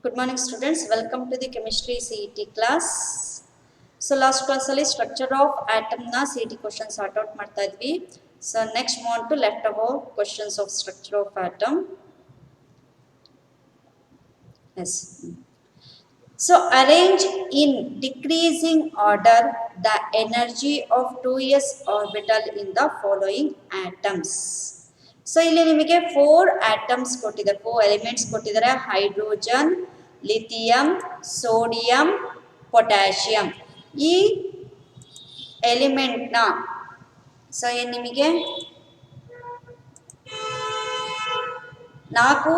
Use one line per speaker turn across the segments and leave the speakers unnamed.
Good morning students, welcome to the chemistry CET class. So last class ಅಲ್ಲಿ structure of atom na CET questions sort out ಮಾಡ್ತಾ ಇದ್ವಿ. So next move on to leftover questions of structure of atom. Yes. So arrange in decreasing order the energy of 2s orbital in the following atoms. So ಇಲ್ಲಿ ನಿಮಗೆ 4 atoms ಕೊಟ್ಟಿದ್ದಾರೆ, 4 elements ಕೊಟ್ಟಿದ್ದಾರೆ: hydrogen, lithium, sodium, potassium. ಈ ಎಲಿಮೆಂಟ್ನ so ಏನು ನಿಮಗೆ 4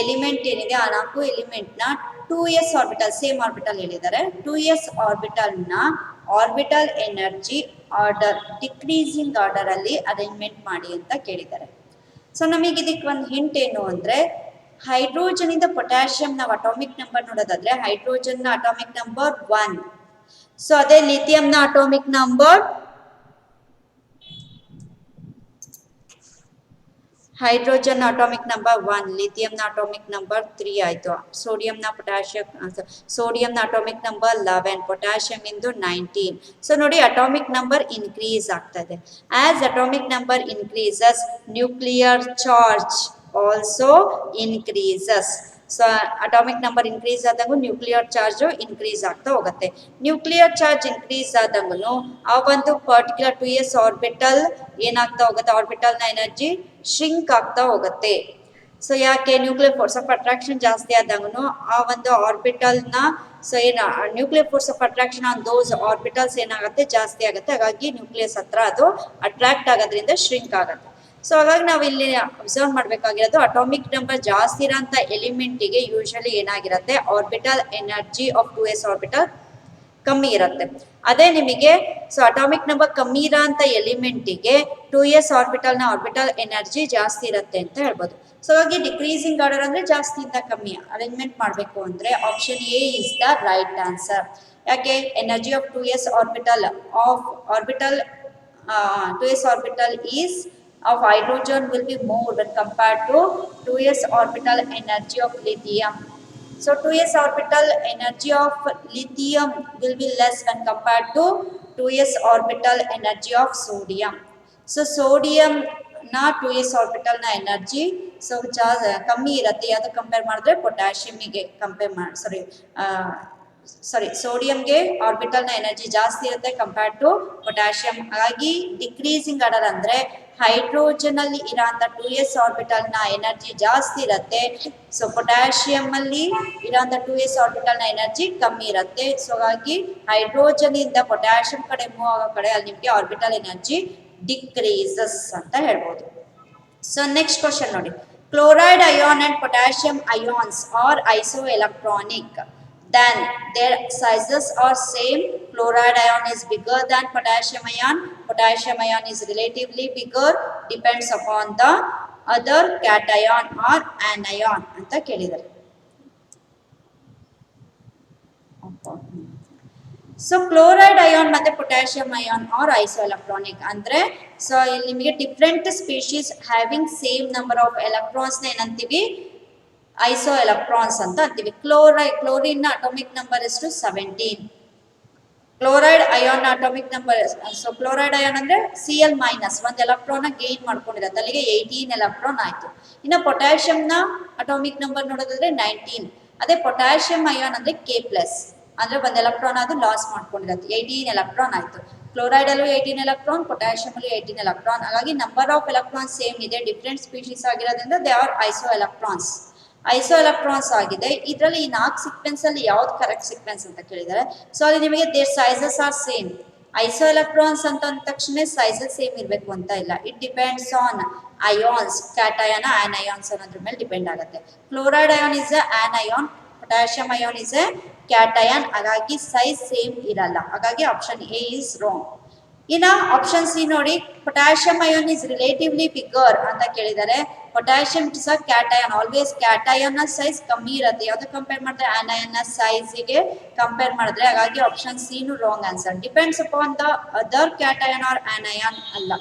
element ಏನಿದೆ ಆ 4 ಎಲಿಮೆಂಟ್ನ 2s orbital, same orbital ಹೇಳಿದ್ದಾರೆ. 2s ಆರ್ಬಿಟಲ್ನ orbital energy order decreasing order ಅಲ್ಲಿ ಅರೇಂಜ್ಮೆಂಟ್ ಮಾಡಿ ಅಂತ ಕೇಳಿದ್ದಾರೆ. ಸೊ ನಮಗೆ ಇದಕ್ಕೆ ಒಂದು ಹಿಂಟ್ ಏನು ಅಂದರೆ, ಹೈಡ್ರೋಜನ್ ಇಂದ ಪೊಟ್ಯಾಷಿಯಂ ನಾವು ಅಟಾಮಿಕ್ ನಂಬರ್ ನೋಡೋದಾದ್ರೆ ಹೈಡ್ರೋಜನ್ನ ಅಟಾಮಿಕ್ ನಂಬರ್ 1. ಸೊ ಅದೇ ಲಿಥಿಯಂನ atomic number hydrogen atomic number 1, ಲಿಥಿಯಂನ ಅಟಾಮಿಕ್ ನಂಬರ್ 3 ಆಯಿತು. ಸೋಡಿಯಂನ ಅಟಾಮಿಕ್ ನಂಬರ್ 11, ಪೊಟ್ಯಾಷಿಯಂ ಇಂದು 19. ಸೊ ನೋಡಿ ಅಟಾಮಿಕ್ ನಂಬರ್ ಇನ್ಕ್ರೀಸ್ ಆಗ್ತಾ ಇದೆ. As atomic number increases, nuclear charge also increases. So atomic number increase ಆದಂಗೂ ನ್ಯೂಕ್ಲಿಯರ್ ಚಾರ್ಜು ಇನ್ಕ್ರೀಸ್ ಆಗ್ತಾ ಹೋಗುತ್ತೆ. ನ್ಯೂಕ್ಲಿಯರ್ ಚಾರ್ಜ್ ಇನ್ಕ್ರೀಸ್ ಆದಂಗೂ ಆ ಒಂದು ಪರ್ಟಿಕ್ಯುಲರ್ 2s ಆರ್ಬಿಟಲ್ ಏನಾಗ್ತಾ ಹೋಗುತ್ತೆ, ಆರ್ಬಿಟಲ್ನ ಎನರ್ಜಿ ಶ್ರಿಂಕ್ ಆಗ್ತಾ ಹೋಗುತ್ತೆ. ಸೊ ಯಾಕೆ? ನ್ಯೂಕ್ಲಿಯರ್ ಫೋರ್ಸ್ ಆಫ್ ಅಟ್ರಾಕ್ಷನ್ ಜಾಸ್ತಿ ಆದಂಗೂ ಆ ಒಂದು ಆರ್ಬಿಟಲ್ನ ಸೊ ಏನು nuclear force of attraction on those orbitals ಏನಾಗುತ್ತೆ, ಜಾಸ್ತಿ ಆಗುತ್ತೆ. ಹಾಗಾಗಿ ನ್ಯೂಕ್ಲಿಯಸ್ ಹತ್ರ ಅದು ಅಟ್ರಾಕ್ಟ್ ಆಗೋದ್ರಿಂದ ಶ್ರಿಂಕ್ ಆಗುತ್ತೆ. ಸೊ ಹಾಗಾಗಿ ನಾವು ಇಲ್ಲಿ ಅಬ್ಸರ್ವ್ ಮಾಡಬೇಕಾಗಿರೋದು, ಅಟಾಮಿಕ್ ನಂಬರ್ ಜಾಸ್ತಿ ಇರೋಂಥ ಎಲಿಮೆಂಟಿಗೆ ಯೂಶಲಿ ಏನಾಗಿರುತ್ತೆ, orbital energy of 2s orbital ಕಮ್ಮಿ ಇರುತ್ತೆ. ಅದೇ ನಿಮಗೆ ಸೊ ಅಟಾಮಿಕ್ ನಂಬರ್ ಕಮ್ಮಿ ಇರೋಂಥ ಎಲಿಮೆಂಟಿಗೆ 2s ಆರ್ಬಿಟಲ್ನ ಆರ್ಬಿಟಲ್ ಎನರ್ಜಿ ಜಾಸ್ತಿ ಇರುತ್ತೆ ಅಂತ ಹೇಳ್ಬೋದು. ಸೊ ಹಾಗಾಗಿ ಡಿಕ್ರೀಸಿಂಗ್ ಆರ್ಡರ್ ಅಂದರೆ ಜಾಸ್ತಿಯಿಂದ ಕಮ್ಮಿ ಅರೇಂಜ್ಮೆಂಟ್ ಮಾಡಬೇಕು ಅಂದರೆ option A is the right answer. ಯಾಕೆ? Energy of 2s orbital is of hydrogen will be more when compared to 2s orbital energy of lithium. So 2s orbital energy of lithium will be less when compared to 2s orbital energy of sodium. So sodium na 2s orbital na energy so ಕಮ್ಮಿ ಇರುತ್ತೆ. ಯಾವುದು compare ಮಾಡಿದ್ರೆ ಪೊಟ್ಯಾಷಿಯಮಿಗೆ compare ಮಾಡಿ ಸೋಡಿಯಂಗೆ ಆರ್ಬಿಟಲ್ನ energy ಜಾಸ್ತಿ ಇರುತ್ತೆ compared to potassium. ಹಾಗಾಗಿ decreasing order ಅಂದರೆ hydrogen ಅಲ್ಲಿ ಇರೋಂಥ 2s ಆರ್ಬಿಟಲ್ನ ಎನರ್ಜಿ ಜಾಸ್ತಿ ಇರುತ್ತೆ. ಸೊ ಪೊಟ್ಯಾಷಿಯಂ ಅಲ್ಲಿ ಇರೋಂಥ 2s ಆರ್ಬಿಟಲ್ನ ಎನರ್ಜಿ ಕಮ್ಮಿ ಇರುತ್ತೆ. ಸೊ ಹಾಗಾಗಿ ಹೈಡ್ರೋಜನ್ ಇಂದ ಪೊಟ್ಯಾಷಿಯಂ ಕಡೆ ಮೂವ್ ಆಗೋ ಕಡೆ ಅಲ್ಲಿ ನಿಮಗೆ ಆರ್ಬಿಟಲ್ ಎನರ್ಜಿ ಡಿಕ್ರೀಸಸ್ ಅಂತ ಹೇಳ್ಬೋದು. ಸೊ ನೆಕ್ಸ್ಟ್ ಕ್ವಶನ್ ನೋಡಿ, chloride ion and potassium ions R iso electronic, then their sizes are same. Chloride ion is bigger than potassium ion. Potassium ion is relatively bigger, depends upon the other cation or anion ಅಂತ ಕೇಳಿದ್ದಾರೆ. So chloride ion ಮತ್ತೆ potassium ion are isoelectronic ಅಂದ್ರೆ so ಇಲ್ಲಿ ನಿಮಗೆ different species having same number of ಎಲೆಕ್ಟ್ರಾನ್ಸ್ನ ಏನಂತೀವಿ, iso electrons ಅಂತ ಅಂತೀವಿ. ಕ್ಲೋರಿನ್ ಅಟಾಮಿಕ್ ನಂಬರ್ ಎಷ್ಟು 17. Chloride ion atomic number so chloride ion ಅಂದ್ರೆ Cl ಮೈನಸ್ ಒಂದು ಎಲೆಕ್ಟ್ರಾನ್ ಗೇನ್ ಮಾಡ್ಕೊಂಡಿರುತ್ತೆ, ಅಲ್ಲಿಗೆ 18 ಎಲೆಕ್ಟ್ರಾನ್ ಆಯ್ತು. ಇನ್ನು ಪೊಟ್ಯಾಷಿಯಂನ ಅಟಾಮಿಕ್ ನಂಬರ್ ನೋಡೋದಾದ್ರೆ 19. ಅದೇ ಪೊಟ್ಯಾಷಿಯಂ ಅಯಾನ್ ಅಂದ್ರೆ K ಪ್ಲಸ್ ಅಂದ್ರೆ ಒಂದು ಎಲೆಕ್ಟ್ರಾನ್ ಅದು ಲಾಸ್ ಮಾಡ್ಕೊಂಡಿರುತ್ತೆ, 18 ಎಲೆಕ್ಟ್ರಾನ್ ಆಯ್ತು. ಕ್ಲೋರೈಡ್ ಅಲ್ಲೂ 18 ಎಲೆಕ್ಟ್ರಾನ್, ಪೊಟ್ಯಾಷಿಯಂ ಅಲ್ಲೂ 18 ಎಲೆಕ್ಟ್ರಾನ್. ಹಾಗಾಗಿ ನಂಬರ್ ಆಫ್ ಎಲೆಕ್ಟ್ರಾನ್ಸ್ ಸೇಮ್ ಇದೆ, ಡಿಫ್ರೆಂಟ್ ಸ್ಪೀಶೀಸ್ ಆಗಿರೋದ್ರಿಂದ they are iso electrons. Iso electrons ಆಗಿದೆ. ಇದರಲ್ಲಿ ಈ 4 ಸೀಕ್ವೆನ್ಸ್ ಅಲ್ಲಿ ಯಾವ್ದು ಕರೆಕ್ಟ್ ಸೀಕ್ವೆನ್ಸ್ ಅಂತ ಕೇಳಿದ್ದಾರೆ. ಸೊ ಅಲ್ಲಿ ನಿಮಗೆ there sizes are same. Iso electrons ಅಂತ ಅಂದ ತಕ್ಷಣ ಸೈಜಸ್ ಸೇಮ್ ಇರಬೇಕು ಅಂತ ಇಲ್ಲ. It depends on ions, cation anions ಅನ್ನೋದ್ರ ಮೇಲೆ ಡಿಪೆಂಡ್ ಆಗುತ್ತೆ. Chloride ion is anion, potassium ion is a cation. ಹಾಗಾಗಿ ಸೈಜ್ ಸೇಮ್ ಇರಲ್ಲ. ಹಾಗಾಗಿ ಆಪ್ಷನ್ ಎ ಇಸ್ ರಾಂಗ್. ಇನ್ನು ಆಪ್ಷನ್ ಸಿ ನೋಡಿ, potassium ion is relatively bigger ಅಂತ ಕೇಳಿದ್ದಾರೆ. Potassium is a cation, always cation ನ ಸೈಜ್ ಕಮ್ಮಿ ಇರುತ್ತೆ. ಯಾವ್ದು ಕಂಪೇರ್ ಮಾಡಿದ್ರೆ ಆನಯಾನ್ ನ ಸೈಜ್ಗೆ ಕಂಪೇರ್ ಮಾಡಿದ್ರೆ. ಹಾಗಾಗಿ ಆಪ್ಷನ್ ಸಿ ನು wrong answer. Depends upon the other cation or anion ಅಲ್ಲ.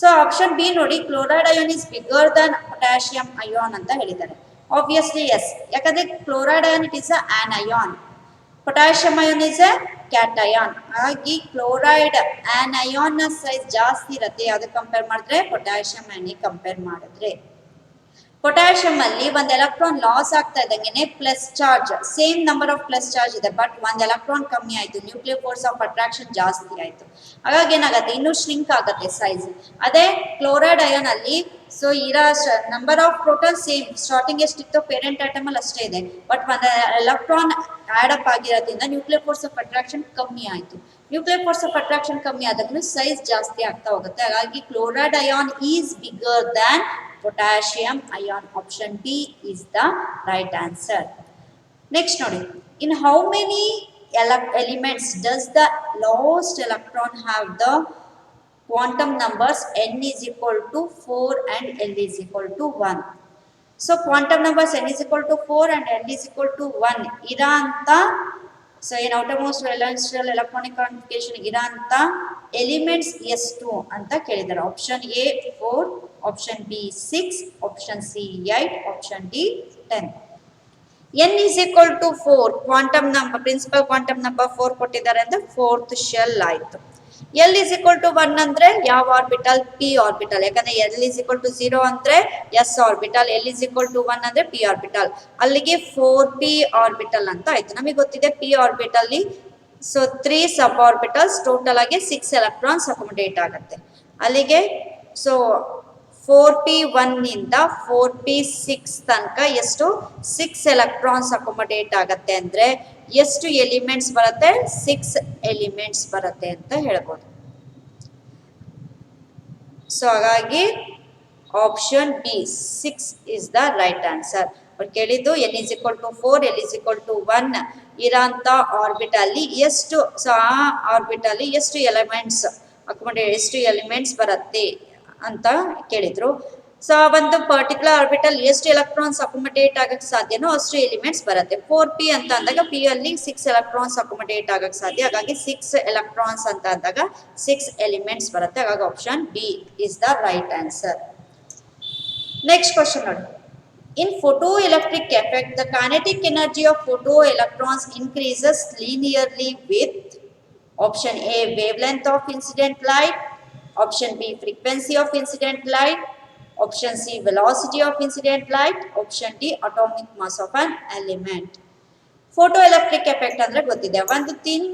ಸೊ ಆಪ್ಷನ್ ಬಿ ನೋಡಿ, chloride ion is bigger than potassium ion ಅಂತ ಹೇಳಿದ್ದಾರೆ. ಆಬ್ವಿಯಸ್ಲಿ ಎಸ್, ಯಾಕಂದ್ರೆ chloride ion it is anion, potassium ion is a cation. ಹಾಗಾಗಿ chloride anion ನ size ಜಾಸ್ತಿ ಇರುತ್ತೆ ಯಾವ್ದಕ್ಕೆ ಕಂಪೇರ್ ಮಾಡಿದ್ರೆ ಪೊಟ್ಯಾಷಿಯಂ ಅಯಾನ್ ಕಂಪೇರ್ ಮಾಡಿದ್ರೆ. ಪೊಟ್ಯಾಷಿಯಂ ಅಲ್ಲಿ ಒಂದು ಎಲೆಕ್ಟ್ರಾನ್ ಲಾಸ್ ಆಗ್ತಾ ಇದ್ದಂಗೆ plus charge, same number of plus charge ಇದೆ, ಬಟ್ ಒಂದು ಎಲೆಕ್ಟ್ರಾನ್ ಕಮ್ಮಿ ಆಯ್ತು, ನ್ಯೂಕ್ಲಿಯರ್ ಫೋರ್ಸ್ ಆಫ್ ಅಟ್ರಾಕ್ಷನ್ ಜಾಸ್ತಿ ಆಯ್ತು, ಹಾಗಾಗಿ ಏನಾಗುತ್ತೆ ಇನ್ನೂ ಶ್ರಿಂಕ್ ಆಗುತ್ತೆ ಸೈಜ್. ಅದೇ ಕ್ಲೋರೈಡ್ ಅಯಾನ್ ಅಲ್ಲಿ ಸೊ ಇರೋ number of proton same, starting ಎಷ್ಟಿತ್ತು ಪೇರೆಂಟ್ ಆಟಮ್ ಅಲ್ಲಿ ಅಷ್ಟೇ ಇದೆ, ಬಟ್ ಒಂದು ಎಲೆಕ್ಟ್ರಾನ್ ಆಡ್ ಅಪ್ ಆಗಿರೋದ್ರಿಂದ ನ್ಯೂಕ್ಲಿಯರ್ ಫೋರ್ಸ್ ಆಫ್ ಅಟ್ರಾಕ್ಷನ್ ಕಮ್ಮಿ ಆಯ್ತು. ನ್ಯೂಕ್ಲಿಯರ್ ಫೋರ್ಸ್ ಆಫ್ ಅಟ್ರಾಕ್ಷನ್ ಕಮ್ಮಿ ಆದಾಗೂ ಸೈಜ್ ಜಾಸ್ತಿ ಆಗ್ತಾ ಹೋಗುತ್ತೆ. ಹಾಗಾಗಿ chloride ion is bigger than potassium ion. Option B is the right answer. Next ನೋಡಿ, in how many elements does the lowest electron have the quantum numbers n is equal to 4 and l is equal to 1? So quantum numbers n is equal to 4 and l is equal to 1 ಇರಾಂತ, so ಏನು outermost valential electronic configuration ಇರಾಂತ elements ಎಷ್ಟು ಅಂತ ಕೇಳಿದ್ದಾರೆ. Option A 4, option B 6, option C 8, option D 10. n is equal to 4 quantum number, principal quantum number 4 ಕೊಟ್ಟಿದ್ದಾರೆ ಅಂದ್ರೆ fourth shell ಆಯ್ತು. L is equal to 1 ಅಂದ್ರೆ ಯಾವ ಆರ್ಬಿಟಲ್? ಪಿ ಆರ್ಬಿಟಲ್, ಯಾಕಂದ್ರೆ L is equal to 0 ಅಂದ್ರೆ S orbital, L is equal to 1 ಅಂದ್ರೆ P orbital. ಅಲ್ಲಿಗೆ 4p orbital ಅಂತ ಆಯ್ತು. ನಮಗೆ ಗೊತ್ತಿದೆ ಪಿ ಆರ್ಬಿಟಲ್ ಸೊ 3 ಸಬ್ ಆರ್ಬಿಟಲ್ಸ್, ಟೋಟಲ್ ಆಗಿ 6 ಎಲೆಕ್ಟ್ರಾನ್ಸ್ ಅಕೊಮಡೇಟ್ ಆಗುತ್ತೆ. ಅಲ್ಲಿಗೆ ಸೊ 4p1 ಇಂದ 4p6 ತನಕ ಎಷ್ಟು 6 ಎಲೆಕ್ಟ್ರಾನ್ಸ್ ಅಕೊಮಡೇಟ್ ಆಗತ್ತೆ ಅಂದ್ರೆ ಎಷ್ಟು ಎಲಿಮೆಂಟ್ಸ್ ಬರುತ್ತೆ? 6 ಎಲಿಮೆಂಟ್ಸ್ ಬರುತ್ತೆ ಅಂತ ಹೇಳ್ಬೋದು. ಸೊ ಹಾಗಾಗಿ option B 6 is the right answer. ಅವ್ರು ಕೇಳಿದ್ದು n is equal to 4, l is equal to 1 ಇರೋಂಥ ಆರ್ಬಿಟಲ್ ಎಷ್ಟು, ಸೊ ಆ ಆರ್ಬಿಟಲ್ ಎಷ್ಟು ಎಲಿಮೆಂಟ್ಸ್ ಅಕೊಮಡೇಟ್, ಎಷ್ಟು ಎಲಿಮೆಂಟ್ಸ್ ಬರುತ್ತೆ ಅಂತ ಕೇಳಿದ್ರು. ಸೊ ಒಂದು ಪರ್ಟಿಕ್ಯುಲರ್ ಆರ್ಬಿಟಲ್ ಎಷ್ಟು ಎಲೆಕ್ಟ್ರಾನ್ಸ್ ಅಕೊಮಡೇಟ್ ಆಗಕ್ಕೆ ಸಾಧ್ಯನೋ ಅಷ್ಟು ಎಲಿಮೆಂಟ್ಸ್ ಬರುತ್ತೆ. 4p ಅಂತ ಅಂದಾಗ ಪಿ ಅಲ್ಲಿ 6 ಎಲೆಕ್ಟ್ರಾನ್ಸ್ ಅಕೊಮಡೇಟ್ ಆಗಕ್ಕೆ ಸಾಧ್ಯ, ಹಾಗಾಗಿ 6 ಎಲೆಕ್ಟ್ರಾನ್ಸ್ ಅಂತ ಅಂದಾಗ 6 ಎಲಿಮೆಂಟ್ಸ್ ಬರುತ್ತೆ. ಹಾಗಾಗಿ option B is the right answer. Next question ನೋಡಿ, ಇನ್ photoelectric effect the kinetic energy of photoelectrons increases linearly with option A wavelength of incident light, option B frequency of incident light, option C velocity of incident light, option D atomic mass of an element. Photoelectric effect ಅಂದ್ರೆ ಗೊತ್ತಿದೆ, ಒಂದು thin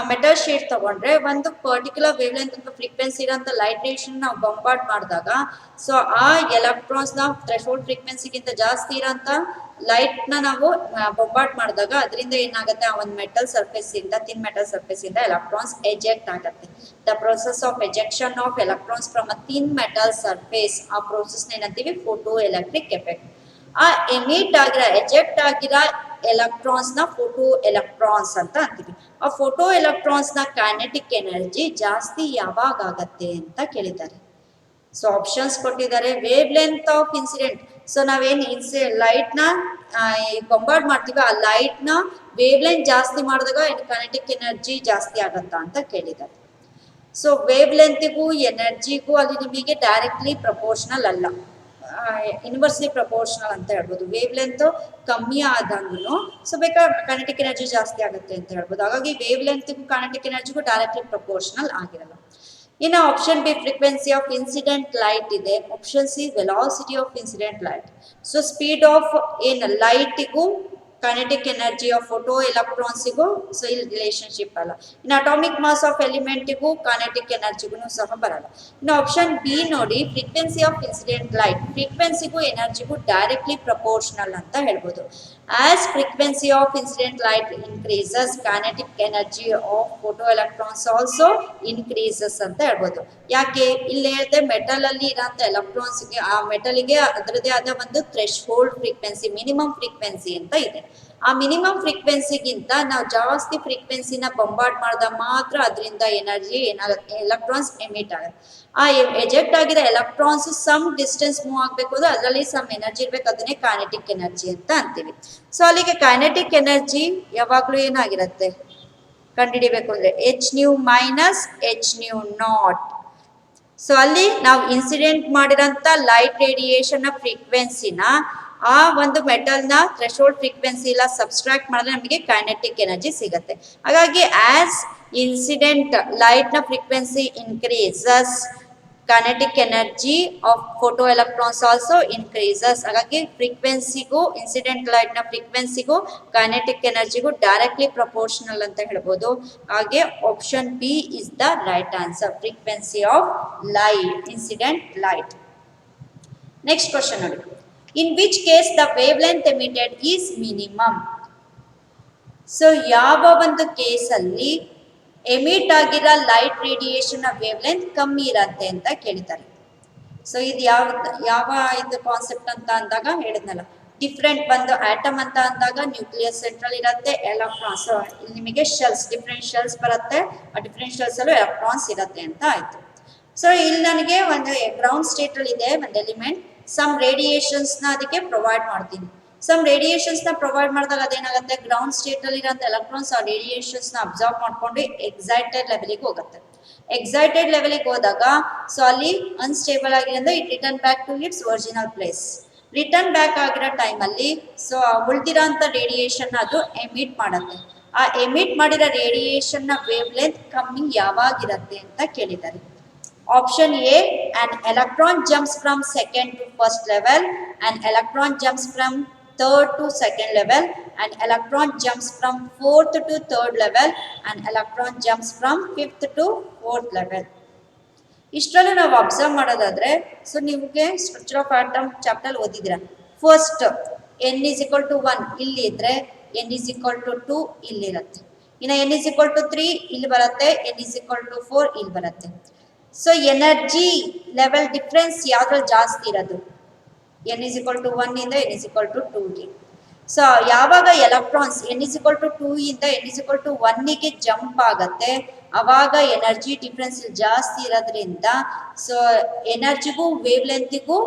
metal sheet ತಗೊಂಡ್ರೆ ಒಂದು particular wave length ಅಥವಾ frequency ಇರೋಂಥ light radiation ನಾವು ಬಂಬಾರ್ಡ್ ಮಾಡಿದಾಗ so ಆ ಎಲೆಕ್ಟ್ರಾನ್ಸ್ನ ಥ್ರೆಶೋಲ್ಡ್ ಫ್ರೀಕ್ವೆನ್ಸಿಗಿಂತ ಜಾಸ್ತಿ ಇರೋಂಥ ಲೈಟ್ನ ನಾವು ಬಂಬಾರ್ಡ್ ಮಾಡಿದಾಗ ಅದರಿಂದ ಏನಾಗುತ್ತೆ, ಆ ಒಂದು ಮೆಟಲ್ ಸರ್ಫೇಸ್ ಇಂದ ಥಿನ್ ಮೆಟಲ್ ಸರ್ಫೇಸ್ ಇಂದ ಎಲೆಕ್ಟ್ರಾನ್ಸ್ ಎಜೆಕ್ಟ್ ಆಗುತ್ತೆ. The process of ejection of electrons from a thin metal surface, ಆ ಪ್ರೋಸೆಸ್ನ ಏನಂತೀವಿ ಫೋಟೋ ಎಲೆಕ್ಟ್ರಿಕ್ ಎಫೆಕ್ಟ್. ಆ ಎಮಿಟ್ ಆಗಿರೋ ಎಜೆಕ್ಟ್ ಆಗಿರೋ ಎಲೆಕ್ಟ್ರಾನ್ಸ್ ನ ಫೋಟೋ ಎಲೆಕ್ಟ್ರಾನ್ಸ್ ಅಂತ ಅಂತೀವಿ. ಆ ಫೋಟೋ ಎಲೆಕ್ಟ್ರಾನ್ಸ್ ನ ಕೈನೆಟಿಕ್ ಎನರ್ಜಿ ಜಾಸ್ತಿ ಯಾವಾಗ ಆಗತ್ತೆ ಅಂತ ಕೇಳಿದ್ದಾರೆ. ಸೊ ಆಪ್ಷನ್ಸ್ ಕೊಟ್ಟಿದ್ದಾರೆ. Wave length of incident, so ನಾವೇನು ಲೈಟ್ ನ ಬಂಬಾರ್ಡ್ ಮಾಡ್ತೀವಿ, ಆ ಲೈಟ್ ನ ವೇವ್ ಲೆಂತ್ ಜಾಸ್ತಿ ಮಾಡಿದಾಗ ಕೈನೆಟಿಕ್ ಎನರ್ಜಿ ಜಾಸ್ತಿ ಆಗತ್ತಾ ಅಂತ ಕೇಳಿದ್ದಾರೆ. ಸೊ ವೇವ್ ಲೆಂತ್ಗೂ ಎನರ್ಜಿಗೂ ಅಲ್ಲಿ ನಿಮಗೆ ಡೈರೆಕ್ಟ್ಲಿ ಪ್ರಪೋರ್ಷನಲ್ ಅಲ್ಲ, ಇನ್ವರ್ಸ್ಲಿ ಪ್ರಪೋರ್ಷನಲ್ ಅಂತ ಹೇಳ್ಬೋದು. ವೇವ್ ಲೆಂತ್ ಕಮ್ಮಿ ಆದಂಗೂ ಸೊ ಬೇಕಾದ್ರೆ ಕೈನೆಟಿಕ್ ಎನರ್ಜಿ ಜಾಸ್ತಿ ಆಗುತ್ತೆ ಅಂತ ಹೇಳ್ಬೋದು. ಹಾಗಾಗಿ ವೇವ್ ಲೆಂತ್ಗೂ ಕೈನೆಟಿಕ್ ಎನರ್ಜಿಗೂ ಡೈರೆಕ್ಟ್ಲಿ ಪ್ರಪೋರ್ಷನಲ್ ಆಗಿರಲ್ಲ. ಇನ್ನು option B frequency of incident light ಇದೆ, option C velocity of incident light. So speed of ಏನು ಲೈಟಿಗೂ ಕೈನೆಟಿಕ್ ಎನರ್ಜಿ ಆಫ್ ಫೋಟೋ ಎಲೆಕ್ಟ್ರಾನ್ಸಿಗೂ ಸೊ ಇಲ್ಲಿ ರಿಲೇಶನ್ಶಿಪ್ ಅಲ್ಲ. ಇನ್ನು ಅಟಾಮಿಕ್ ಮಾಸ್ ಆಫ್ ಎಲಿಮೆಂಟಿಗೂ ಕೈನೆಟಿಕ್ ಎನರ್ಜಿಗೂ ಸಹ ಬರಲ್ಲ. ಇನ್ನು ಆಪ್ಷನ್ ಬಿ ನೋಡಿ, ಫ್ರೀಕ್ವೆನ್ಸಿ ಆಫ್ ಇನ್ಸಿಡೆಂಟ್ ಲೈಟ್, ಫ್ರೀಕ್ವೆನ್ಸಿಗೂ ಎನರ್ಜಿಗೂ ಡೈರೆಕ್ಟ್ಲಿ ಪ್ರಪೋರ್ಷನಲ್ ಅಂತ ಹೇಳ್ಬೋದು. As frequency of incident light increases kinetic energy of photoelectrons also increases ಅಂತ ಹೇಳ್ಬೋದು. ಯಾಕೆ ಇಲ್ಲಿ ಹೇಳಿದೆ, ಮೆಟಲ್ ಅಲ್ಲಿ ಇರೋಂಥ ಎಲೆಕ್ಟ್ರಾನ್ಸ್ಗೆ ಆ ಮೆಟಲ್ಗೆ ಅದರದೇ ಆದ ಒಂದು ಥ್ರೆಶೋಲ್ಡ್ ಫ್ರೀಕ್ವೆನ್ಸಿ, ಮಿನಿಮಮ್ ಫ್ರೀಕ್ವೆನ್ಸಿ ಅಂತ ಇದೆ. ಆ ಮಿನಿಮಮ್ ಫ್ರೀಕ್ವೆನ್ಸಿಗಿಂತ ನಾವು ಜಾಸ್ತಿ ಫ್ರೀಕ್ವೆನ್ಸಿನ ಬಂಬಾರ್ಡ್ ಮಾಡಿದಾಗ ಮಾತ್ರ ಅದರಿಂದ ಎನರ್ಜಿ ಏನಾಗುತ್ತೆ, ಎಲೆಕ್ಟ್ರಾನ್ಸ್ ಎಮಿಟ್ ಆಗುತ್ತೆ. ಆ ಎಜೆಕ್ಟ್ ಆಗಿರೋ ಎಲೆಕ್ಟ್ರಾನ್ಸ್ ಸಮ್ ಡಿಸ್ಟೆನ್ಸ್ ಮೂವ್ ಆಗಬೇಕು ಅಂದ್ರೆ ಅದರಲ್ಲಿ ಸಮ್ ಎನರ್ಜಿ ಇರ್ಬೇಕು, ಅದನ್ನೇ ಕೈನೆಟಿಕ್ ಎನರ್ಜಿ ಅಂತ ಅಂತೀವಿ. ಸೊ ಅಲ್ಲಿಗೆ ಕೈನೆಟಿಕ್ ಎನರ್ಜಿ ಯಾವಾಗಲೂ ಏನಾಗಿರುತ್ತೆ ಕಂಡುಹಿಡಿಬೇಕು ಅಂದ್ರೆ h nu minus h nu nought. So ಅಲ್ಲಿ ನಾವು ಇನ್ಸಿಡೆಂಟ್ ಮಾಡಿರೋಂಥ ಲೈಟ್ ರೇಡಿಯೇಷನ್ ಫ್ರೀಕ್ವೆನ್ಸಿನ ಆ ಒಂದು ಮೆಟಲ್ನ ಥ್ರೆಶೋಲ್ಡ್ ಫ್ರೀಕ್ವೆನ್ಸಿ ಇಲ್ಲ ಸಬ್ಸ್ಟ್ರಾಕ್ಟ್ ಮಾಡಿದ್ರೆ ನಮಗೆ ಕೈನೆಟಿಕ್ ಎನರ್ಜಿ ಸಿಗುತ್ತೆ. ಹಾಗಾಗಿ ಆಸ್ ಇನ್ಸಿಡೆಂಟ್ ಲೈಟ್ನ frequency increases kinetic energy of photoelectrons also increases. ಹಾಗಾಗಿ ಫ್ರೀಕ್ವೆನ್ಸಿಗೂ ಇನ್ಸಿಡೆಂಟ್ ಲೈಟ್ ನ ಫ್ರೀಕ್ವೆನ್ಸಿಗೂ ಕೈನೆಟಿಕ್ ಎನರ್ಜಿಗೂ ಡೈರೆಕ್ಟ್ಲಿ ಪ್ರಪೋರ್ಷನಲ್ ಅಂತ ಹೇಳ್ಬೋದು. ಹಾಗೆ option B is the right answer, frequency of light, incident light. Next question ನೋಡಿ, in which case the wavelength emitted is minimum. So ಯಾವ ಒಂದು ಕೇಸಲ್ಲಿ ಎಮಿಟ್ ಆಗಿರೋ ಲೈಟ್ ರೇಡಿಯೇಷನ್ ವೇವ್ ಲೆಂತ್ ಕಮ್ಮಿ ಇರತ್ತೆ ಅಂತ ಕೇಳ್ತಾರೆ. ಸೊ ಇದು ಯಾವ ಇದು ಕಾನ್ಸೆಪ್ಟ್ ಅಂತ ಅಂದಾಗ ಹೇಳಿದ್ನಲ್ಲ, ಡಿಫ್ರೆಂಟ್ ಒಂದು ಆಟಮ್ ಅಂತ ಅಂದಾಗ ನ್ಯೂಕ್ಲಿಯಸ್ ಸೆಂಟ್ರಲ್ ಇರುತ್ತೆ, ಎಲೆಕ್ಟ್ರಾನ್ಸ್ ಇಲ್ಲಿ ನಿಮಗೆ ಶೆಲ್ಸ್ ಡಿಫ್ರೆಂಟ್ ಶೆಲ್ಸ್ ಬರುತ್ತೆ, ಆ ಡಿಫ್ರೆಂಟ್ ಶೆಲ್ಸ್ ಅಲ್ಲೂ ಎಲೆಕ್ಟ್ರಾನ್ಸ್ ಇರುತ್ತೆ ಅಂತ ಆಯ್ತು. ಸೊ ಇಲ್ಲಿ ನನಗೆ ಒಂದು ಗ್ರೌಂಡ್ ಸ್ಟೇಟ್ ಅಲ್ಲಿ ಇದೆ ಒಂದು ಎಲಿಮೆಂಟ್, ಸಮ್ ರೇಡಿಯೇಷನ್ಸ್ ನ ಅದಕ್ಕೆ ಪ್ರೊವೈಡ್ ಮಾಡ್ತೀನಿ. ಸಮ್ ರೇಡಿಯೇಷನ್ಸ್ ನ ಪ್ರೊವೈಡ್ ಮಾಡಿದಾಗ ಅದೇನಾಗುತ್ತೆ, ಗ್ರೌಂಡ್ ಸ್ಟೇಟ್ ಅಲ್ಲಿ ಇರೋ ಎಲೆಕ್ಟ್ರಾನ್ಸ್ ಆ ರೇಡಿಯೇಷನ್ಸ್ ನ ಅಬ್ಸರ್ವ್ ಮಾಡ್ಕೊಂಡು ಎಕ್ಸೈಟೆಡ್ ಲೆವೆಲ್ಗೆ ಹೋಗುತ್ತೆ. ಎಕ್ಸೈಟೆಡ್ ಲೆವೆಲ್ಗೆ ಹೋದಾಗ ಸೊ ಅಲ್ಲಿ ಅನ್ಸ್ಟೇಬಲ್ ಆಗಿರೋದು it return back to its original place. Return back ಆಗಿರೋ ಟೈಮಲ್ಲಿ ಸೊ ಉಳಿದಿರೋ ಅಂತ ರೇಡಿಯೇಷನ್ ಅದು ಎಮಿಟ್ ಮಾಡುತ್ತೆ. ಆ ಎಮಿಟ್ ಮಾಡಿರೋ ರೇಡಿಯೇಷನ್ ನ ವೇವ್ ಲೆಂತ್ ಕಮ್ಮಿ ಯಾವಾಗಿರುತ್ತೆ ಅಂತ ಕೇಳಿದ್ದಾರೆ. Option A, an electron jumps from second to first level, an electron jumps from third to second level, an electron jumps from fourth to third level, an electron jumps from fifth to fourth level. ಇಷ್ಟರಲ್ಲೂ ನಾವು observe ಮಾಡೋದಾದ್ರೆ so ನಿಮಗೆ structure of atom chapter ಓದಿದ್ದೀರಾ. First n is equal to 1 ಇಲ್ಲಿ ಇದ್ರೆ n is equal to 2 ಇಲ್ಲಿರುತ್ತೆ, ಇನ್ನು n is equal to 3 ಇಲ್ಲಿ ಬರುತ್ತೆ, n is equal to 4 ಇಲ್ಲಿ ಬರುತ್ತೆ. ಸೊ ಎನರ್ಜಿ ಲೆವೆಲ್ ಡಿಫ್ರೆನ್ಸ್ ಯಾವ್ದ್ರಲ್ಲಿ ಜಾಸ್ತಿ ಇರೋದು, n is equal to 1 ಇಂದ n is equal to 2ಗೆ. ಸೊ ಯಾವಾಗ electrons n is equal to 2 ಇಂದ n is equal to 1ಗೆ ಜಂಪ್ ಆಗತ್ತೆ ಅವಾಗ ಎನರ್ಜಿ ಡಿಫ್ರೆನ್ಸ್ ಜಾಸ್ತಿ ಇರೋದ್ರಿಂದ ಸೊ ಎನರ್ಜಿಗೂ ವೇವ್ ಲೆಂತ್ಗೂ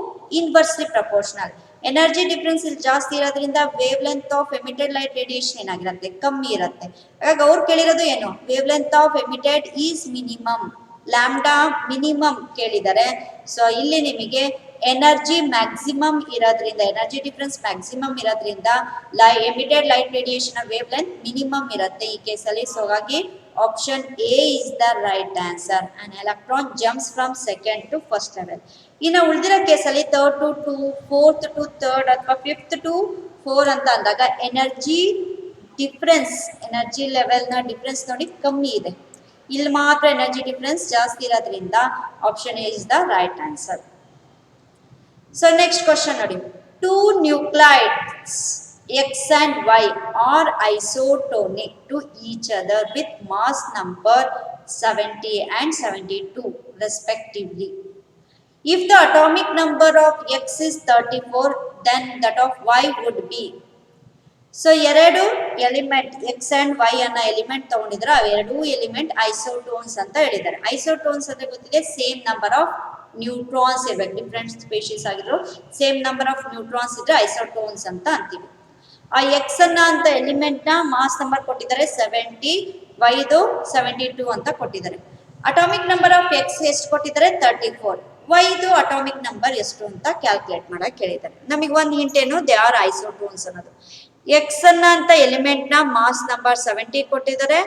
ಇನ್ವರ್ಸ್ಲಿ ಪ್ರಪೋರ್ಷನಲ್. ಎನರ್ಜಿ ಡಿಫ್ರೆನ್ಸ್ ಜಾಸ್ತಿ ಇರೋದ್ರಿಂದ wavelength of emitted light radiation ಏನಾಗಿರುತ್ತೆ, ಕಮ್ಮಿ ಇರುತ್ತೆ. ಹಾಗಾಗಿ ಅವ್ರು ಕೇಳಿರೋದು ಏನು, wavelength of emitted is minimum, lambda minimum ಕೇಳಿದ್ದಾರೆ. ಸೊ ಇಲ್ಲಿ ನಿಮಗೆ ಎನರ್ಜಿ ಮ್ಯಾಕ್ಸಿಮಮ್ ಇರೋದ್ರಿಂದ, ಎನರ್ಜಿ ಡಿಫ್ರೆನ್ಸ್ ಮ್ಯಾಕ್ಸಿಮಮ್ ಇರೋದ್ರಿಂದ emitted light radiation wavelength minimum ಇರುತ್ತೆ ಈ ಕೇಸಲ್ಲಿ. ಸೊ ಹಾಗಾಗಿ option A is the right answer, and electron jumps from second to first level. ಇನ್ನು ಉಳಿದಿರೋ ಕೇಸಲ್ಲಿ third to 2, fourth to third ಅಥವಾ ಫಿಫ್ತ್ ಟು 4 ಅಂತ ಅಂದಾಗ ಎನರ್ಜಿ ಡಿಫ್ರೆನ್ಸ್, ಎನರ್ಜಿ ಲೆವೆಲ್ನ ಡಿಫ್ರೆನ್ಸ್ ನೋಡಿ ಕಮ್ಮಿ ಇದೆ, ಇಲ್ಲಿ ಮಾತ್ರ ಎನರ್ಜಿ ಡಿಫ್ರೆನ್ಸ್ ಜಾಸ್ತಿ ಇರೋದ್ರಿಂದ option A is the right answer. So next question ನೋಡಿ, 2 nuclides X and Y are isotonic to each other with mass number 70 and 72 respectively. If the atomic number of X is 34, then that of Y would be. So ಎರಡು element X and Y ಅನ್ನೋ element ತಗೊಂಡಿದ್ರೆ ಅವೆರಡೂ element ಐಸೋಟೋನ್ಸ್ ಅಂತ ಹೇಳಿದ್ದಾರೆ. ಐಸೋಟೋನ್ಸ್ ಅಂದ್ರೆ ಗೊತ್ತಿದೆ, same number of neutrons ಇರ್ಬೇಕು, different species ಆಗಿದ್ರು same number of neutrons ಇದ್ರೆ ಐಸೋಟೋನ್ಸ್ ಅಂತ ಅಂತೀವಿ. ಆ ಎಕ್ಸ್ ಅನ್ನ ಅಂತ ಎಲಿಮೆಂಟ್ ನ ಮಾಸ್ ನಂಬರ್ ಕೊಟ್ಟಿದ್ದಾರೆ 70, ವೈದು 72 ಅಂತ ಕೊಟ್ಟಿದ್ದಾರೆ. ಅಟಾಮಿಕ್ ನಂಬರ್ ಆಫ್ ಎಕ್ಸ್ ಎಷ್ಟು ಕೊಟ್ಟಿದ್ದಾರೆ 34, ವೈದು ಅಟಾಮಿಕ್ ನಂಬರ್ ಎಷ್ಟು ಅಂತ ಕ್ಯಾಲ್ಕುಲೇಟ್ ಮಾಡಕ್ ಹೇಳಿದ್ದಾರೆ. ನಮಗೆ ಒಂದು ಹಿಂಟ್ ಏನು, ದೇ ಆರ್ ಐಸೋಟೋನ್ಸ್ ಅನ್ನೋದು. ಎಕ್ಸ್ ಅನ್ನ ಅಂತ ಎಲಿಮೆಂಟ್ ನ ಮಾಸ್ ನಂಬರ್ 70 ಕೊಟ್ಟಿದ್ದಾರೆ,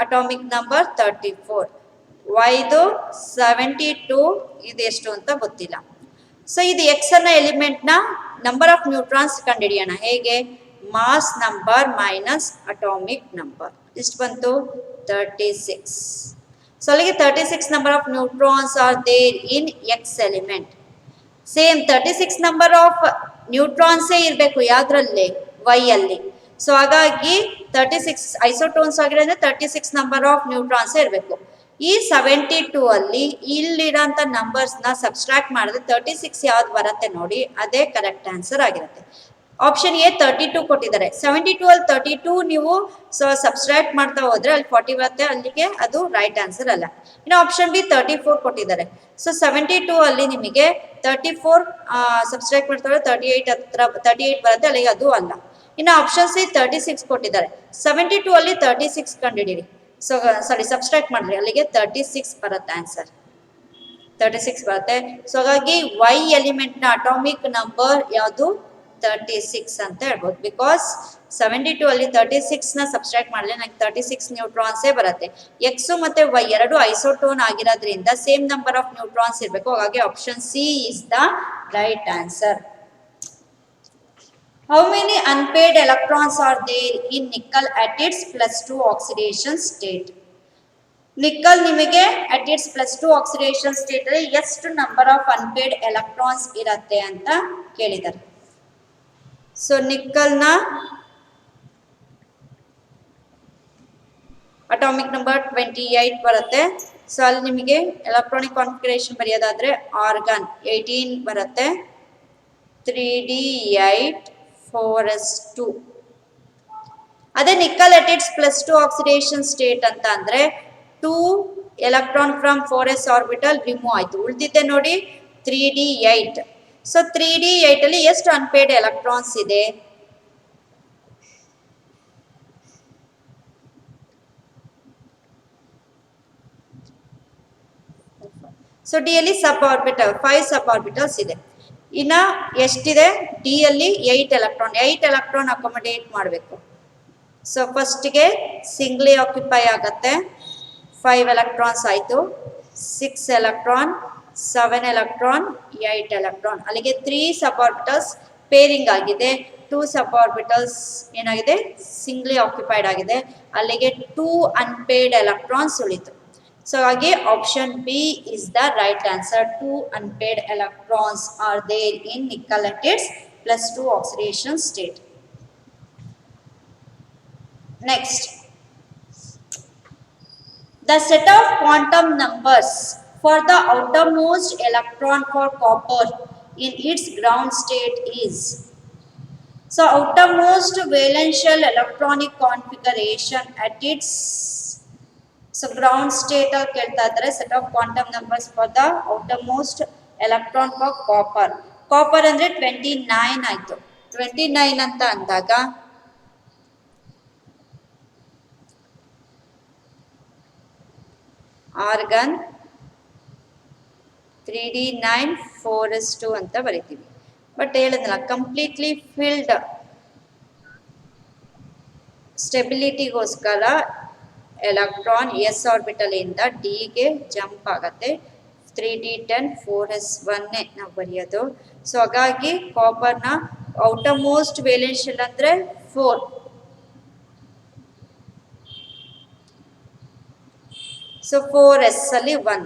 ಅಟಾಮಿಕ್ ನಂಬರ್ 34, ವೈದು 72 ಇದೆಷ್ಟು ಅಂತ ಗೊತ್ತಿಲ್ಲ. ಸೊ ಇದು ಎಕ್ಸ್ ಅನ್ನ ಎಲಿಮೆಂಟ್ ನ ನಂಬರ್ ಆಫ್ ನ್ಯೂಟ್ರಾನ್ಸ್ ಕಂಡುಹಿಡಿಯೋಣ. ಹೇಗೆ, mass number minus atomic number ಎಷ್ಟು ಬಂತು 36. ಸೊ ಅಲ್ಲಿಗೆ 36 number of neutrons are there in X element. Same 36 number of ನ್ಯೂಟ್ರಾನ್ಸೇ ಇರಬೇಕು ಯಾವ್ದ್ರಲ್ಲಿ, ವೈ ಅಲ್ಲಿ. ಸೊ ಹಾಗಾಗಿ 36 ಐಸೋಟೋನ್ಸ್ ಆಗಿರೋದ್ರೆ 36 ನಂಬರ್ ಆಫ್ ನ್ಯೂಟ್ರಾನ್ಸ್ ಇರಬೇಕು. ಈ 72 ಅಲ್ಲಿ ಇಲ್ಲಿರೋಂಥ ನಂಬರ್ಸ್ ನ ಸಬ್ಸ್ಟ್ರಾಕ್ಟ್ ಮಾಡಿದ್ರೆ 36 ಯಾವ್ದು ಬರುತ್ತೆ ನೋಡಿ, ಅದೇ ಕರೆಕ್ಟ್ ಆನ್ಸರ್ ಆಗಿರುತ್ತೆ. ಆಪ್ಷನ್ ಎ 32 ಕೊಟ್ಟಿದ್ದಾರೆ, 72 ಅಲ್ಲಿ 32 ನೀವು ಸಬ್ಸ್ಟ್ರಾಕ್ಟ್ ಮಾಡ್ತಾ ಹೋದ್ರೆ ಅಲ್ಲಿ 40 ಬರುತ್ತೆ, ಅಲ್ಲಿಗೆ ಅದು ರೈಟ್ ಆನ್ಸರ್ ಅಲ್ಲ. ಇನ್ನು ಆಪ್ಷನ್ ಬಿ 34 ಕೊಟ್ಟಿದ್ದಾರೆ. ಸೊ 72 ಅಲ್ಲಿ ನಿಮಗೆ 34 ಸಬ್ಸ್ಟ್ರಾಕ್ಟ್ ಮಾಡ್ತಾ ಹೋದ್ರೆ 38 ಬರುತ್ತೆ, ಅಲ್ಲಿಗೆ ಅದು ಅಲ್ಲ. ಇನ್ನು ಆಪ್ಷನ್ ಸಿ 36 ಕೊಟ್ಟಿದ್ದಾರೆ, 72 ಅಲ್ಲಿ 36 ಕಂಡುಹಿಡಿಯಿರಿ. ಸೊ ಸಾರಿ ಸಬ್ಸ್ಟ್ರಾಕ್ಟ್ ಮಾಡ್ರಿ, ಅಲ್ಲಿಗೆ 36 ಬರುತ್ತೆ ಆನ್ಸರ್, 36 ಬರುತ್ತೆ. ಸೊ ಹಾಗಾಗಿ ವೈ ಎಲಿಮೆಂಟ್ ನ ಅಟಾಮಿಕ್ ನಂಬರ್ ಯಾವುದು 36 ಅಂತ ಹೇಳ್ಬೋದು. ಬಿಕಾಸ್ 72 ಅಲ್ಲಿ 36ನ ಸಬ್ಸ್ಟ್ರಾಕ್ಟ್ ಮಾಡಿದ್ರೆ ನನಗೆ 36 ನ್ಯೂಟ್ರಾನ್ಸೇ ಬರುತ್ತೆ. ಎಕ್ಸ್ ಮತ್ತೆ ವೈ ಎರಡು ಐಸೋಟೋನ್ ಆಗಿರೋದ್ರಿಂದ ಸೇಮ್ ನಂಬರ್ ಆಫ್ ನ್ಯೂಟ್ರಾನ್ಸ್ ಇರಬೇಕು. ಹಾಗಾಗಿ option C is the right answer. How many unpaired electrons are there in nickel at its +2 oxidation state? Nickel ನಿಮಗೆ at its +2 oxidation state ಅಲ್ಲಿ ಎಷ್ಟು ನಂಬರ್ ಆಫ್ ಅನ್ಪೇಯ್ಡ್ ಎಲೆಕ್ಟ್ರಾನ್ಸ್ ಇರುತ್ತೆ ಅಂತ ಕೇಳಿದ್ದಾರೆ. So ನಿಕ್ಕಲ್ನ atomic number 28 ಬರುತ್ತೆ. So ಅಲ್ಲಿ ನಿಮಗೆ electronic configuration ಬರೆಯೋದಾದ್ರೆ organ 18 ಬರುತ್ತೆ, 3d8 4s2. ಅದೇ nickel at its +2 oxidation state ಅಂತ ಅಂದ್ರೆ 2 electron from 4s orbital remove ಆಯ್ತು. ಉಳಿದಿದ್ದೆ ನೋಡಿ 3d8. ಸೊ 3d8 ಅಲ್ಲಿ ಎಷ್ಟು ಅನ್ಪೇಯ್ಡ್ ಎಲೆಕ್ಟ್ರಾನ್ಸ್ ಇದೆ? ಸೊ ಡಿ ಅಲ್ಲಿ ಸಬ್ ಆರ್ಬಿಟಲ್ 5 ಸಬ್ ಆರ್ಬಿಟಲ್ಸ್ ಇದೆ. ಇನ್ನ ಎಷ್ಟಿದೆ? ಡಿ ಅಲ್ಲಿ 8 ಎಲೆಕ್ಟ್ರಾನ್ ಅಕೊಮಡೇಟ್ ಮಾಡಬೇಕು. ಸೊ ಫಸ್ಟ್ಗೆ ಸಿಂಗ್ಲಿ ಆಕ್ಯುಪೈ ಆಗತ್ತೆ, 5 ಎಲೆಕ್ಟ್ರಾನ್ಸ್ ಆಯಿತು, 6 ಎಲೆಕ್ಟ್ರಾನ್, 7 ಎಲೆಕ್ಟ್ರಾನ್, 8 ಎಲೆಕ್ಟ್ರಾನ್. ಅಲ್ಲಿಗೆ 3 ಸಬ್ ಆರ್ಬಿಟಲ್ಸ್ ಪೇರಿಂಗ್ ಆಗಿದೆ, 2 ಸಬ್ ಆರ್ಬಿಟಲ್ಸ್ ಏನಾಗಿದೆ? ಸಿಂಗ್ಲಿ ಆಕ್ಯುಪೈಡ್ ಆಗಿದೆ. ಅಲ್ಲಿಗೆ 2 ಅನ್ಪೇಯ್ಡ್ ಎಲೆಕ್ಟ್ರಾನ್ಸ್ ಉಳಿತು. ಸೊ ಹಾಗೆ option B is the right answer. 2 unpaired electrons are there in nickel at its +2 oxidation state. Next, the set of quantum numbers for the outermost electron for copper in its ground state is. So outermost valential electronic configuration at its ground state ಅಲ್ಲಿ ಕೇಳ್ತಾ ಇದ್ದಾರೆ set of quantum numbers for the outermost electron for copper. Copper ಅಂದ್ರೆ 29 ಆಯ್ತು. 29 ಅಂತ ಅಂದಾಗ organ 3d9 4s2 ಅಂತ ಬರೀತೀವಿ. But ಹೇಳಿದ್ನಲ್ಲ ಕಂಪ್ಲೀಟ್ಲಿ ಫಿಲ್ಡ್ ಸ್ಟೆಬಿಲಿಟಿಗೋಸ್ಕರ ಎಲೆಕ್ಟ್ರಾನ್ ಎಸ್ ಆರ್ಬಿಟಲ್ ಇಂದ ಡಿ ಗೆ ಜಂಪ್ ಆಗತ್ತೆ. 3d10 4s1 ನಾವು ಬರೆಯೋದು. ಸೊ ಹಾಗಾಗಿ ಕಾಪರ್ನ ಔಟರ್ ಮೋಸ್ಟ್ ವೇಲೆನ್ಷಿಯಲ್ ಅಂದ್ರೆ 4. ಸೊ 4s ಅಲ್ಲಿ 1,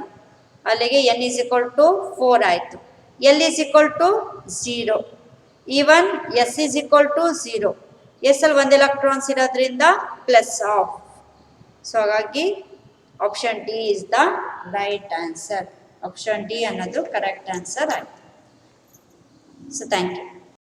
ಅಲ್ಲಿಗೆ n is equal to 4 ಆಯ್ತು. l is equal to 0. Even s is equal to 0. s ಅಲ್ಲಿ 1 ಎಲೆಕ್ಟ್ರಾನ್ಸ್ ಇರೋದ್ರಿಂದ ಪ್ಲಸ್ ಆಫ್. ಸೊ ಹಾಗಾಗಿ option D is the right answer. Option D ಅನ್ನೋದು correct answer ಆಯ್ತು. So thank you.